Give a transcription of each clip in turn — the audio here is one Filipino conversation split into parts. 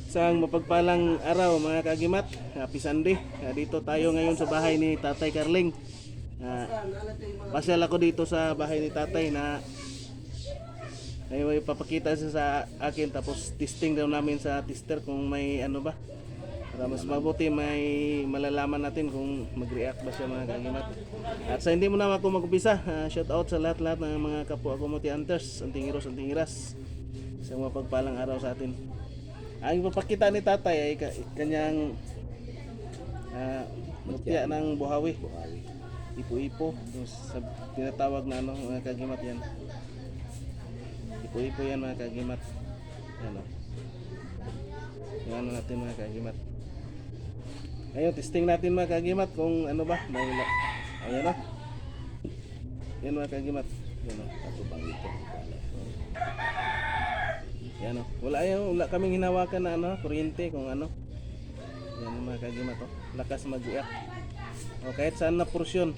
Isang mapagpalang araw mga kagimat. Happy Sunday. Dito tayo ngayon sa bahay ni Tatay Carling. Pasyal ako dito sa bahay ni Tatay na may papakita siya sa akin, tapos testing daw namin sa tester kung may ano ba, para mas mabuti may malalaman natin kung mag-react ba siya mga kagimat. At sa hindi mo na ako mag-umpisa, shout out sa lahat-lahat ng mga kapwa Kamuti Hunters, antingiros, antingiras. Isang mapagpalang araw sa atin. Ang papakita ni Tatay ay kanyang mutya ng buhawi, ipo-ipo, yung tinatawag na ano mga kagimat yan. Ipo-ipo yan mga kagimat. Yan o. Yung ano natin mga kagimat. Ngayon, testing natin mga kagimat kung ano ba. Ayan o. Yan mga kagimat. Yan o. Katubang ito. Yan o. Wala kaming hinawakan na ano, kuryente kung ano. Yan mga kagimat o. Lakas mag-react. O kahit saan na porsyon.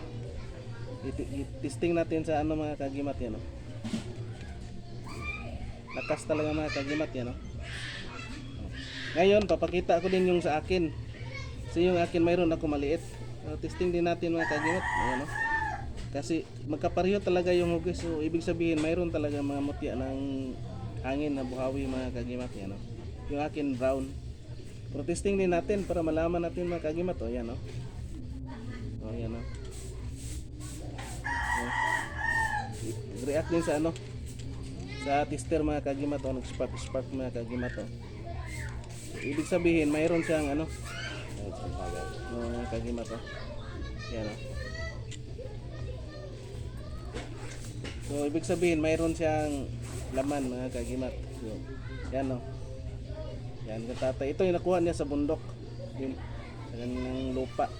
Testing natin sa ano mga kagimat yan o. Lakas talaga mga kagimat yan, no? Ngayon, papakita ko din yung sa akin. Kasi yung akin mayroon ako maliit. Testing din natin mga kagimat. Ayan, no? Kasi magkapareho talaga yung hugis. So, ibig sabihin, mayroon talaga mga mutya ng hangin na buhawi mga kagimat. Yan, no? Yung akin brown. Pero testing din natin para malaman natin mga kagimat. O, yan, no? O, yan, no? React din sa ano? Sa tester mga kagimat o nag-spark mga kagimat o. Ibig sabihin mayroon siyang ano, mga kagimat o. Yan o. So ibig sabihin mayroon siyang laman mga kagimat. Yan o. Yan Tatay. Ito yung nakuha niya sa bundok. Yung sa kanyang lupa.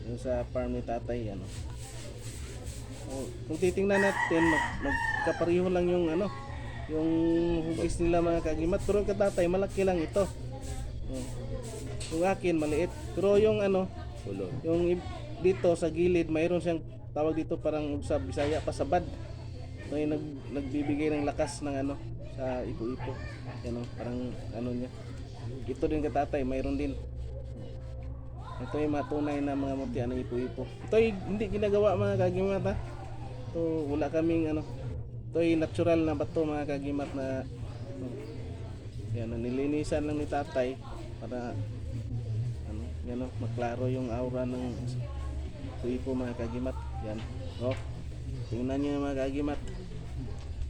Yung sa farm ni Tatay. Yan o. Kung titingnan natin, magkapareho lang yung ano, yung hugis nila mga kagimat. Pero yung Tatay malaki lang ito. Yung akin maliit. Pero yung ano, yung dito sa gilid mayroon siyang tawag dito parang sa Bisaya pasabad. So yung nagbibigay ng lakas ng ano sa ipo-ipo. Yan o, parang ano niya. Ito din Tatay, mayroon din. Ito yung matunay na mga mutya ng ipo-ipo. Ito yung hindi ginagawa mga kagimat ha. Ito wala kaming ano. Ito yung natural na bato mga kagimat na yan, nilinisan lang ni Tatay para ano, yan o, maklaro yung aura ng ipo-ipo mga kagimat. Yan. O, tingnan nyo mga kagimat.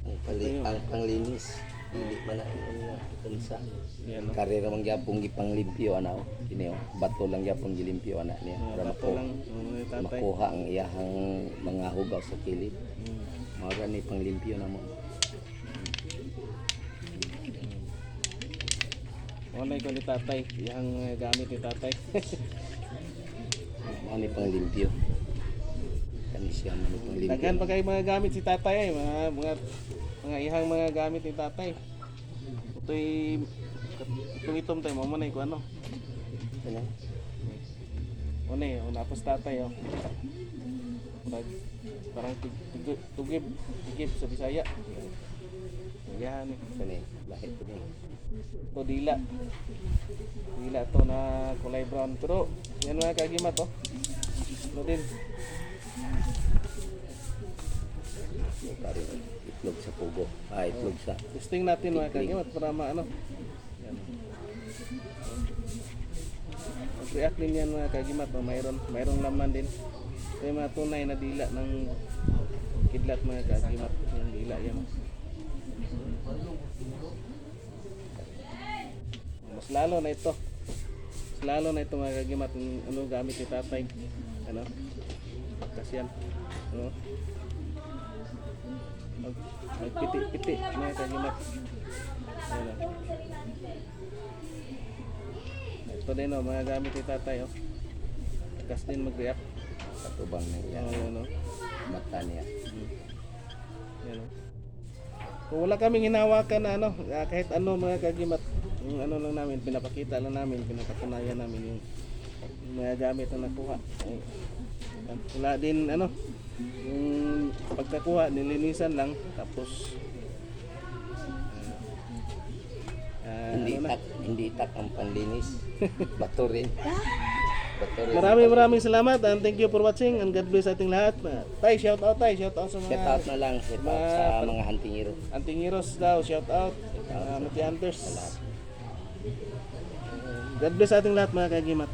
Ang panglinis. Hindi man ang kansa. Yan o. Karera mang gyapon gipanglimpyo ana o. Kini o, bato lang gyapon gilimpyo ana niya para Bato lang ni Tatay. makuha ang iyahang mga hugaw sa kilid. Mao ra ni panglimpyo na mo. Wala ko ni Tatay, yung gamit ni Tatay. Mao ni panglimpyo. Kani siya man ni panglimpyo. Daghan pa kay mga gamit si Tatay ay mga ihang mga gamit ni Tatay. Ito'y itom tayo mo manay ko ano. Ano? One, napos Tatay oh. Parang tugib sa Bisaya. Yan eh. Kani lahit ko ni. Ito dila. Dila to na kulay brown. Pero yan mga kagimat oh. Ito din. Kari itlog sa pugo. Itlog sa Testing natin mga kagimat para maano. Yan. Mag-react din yan mga kagimat oh. Mayroong laman din. Ito yung mga tunay na dila ng kidlat mga kagimat. Yung dila yan. Mas lalo na ito. Mas lalo na ito mga kagimat. Yung ano gamit ni Tatay. Ano? Kasi yan. Ano? Magpiti-piti mga kagimat. Ano? Ito din oh, mga gamit ni Tatay oh. Takas din mag-react. katubang na iya Ano? mata niya. Yan oh. Kung wala kaming hinawakan na ano, kahit ano mga kagimat, yung ano lang namin, pinapakita lang namin, pinapatunayan namin yung mga gamit na nakuha. Ay, wala din ano, yung pagkakuha, nilinisan lang, tapos Hindi Hindi itak ang panlinis. Bato rin. Bato rin. Maraming salamat and thank you for watching and God bless ating lahat. Tay, shout out sa mga Shout out na lang shout out sa mga huntingero. Antingiros daw, shout out. Multi hunters. God bless ating lahat mga kagimat.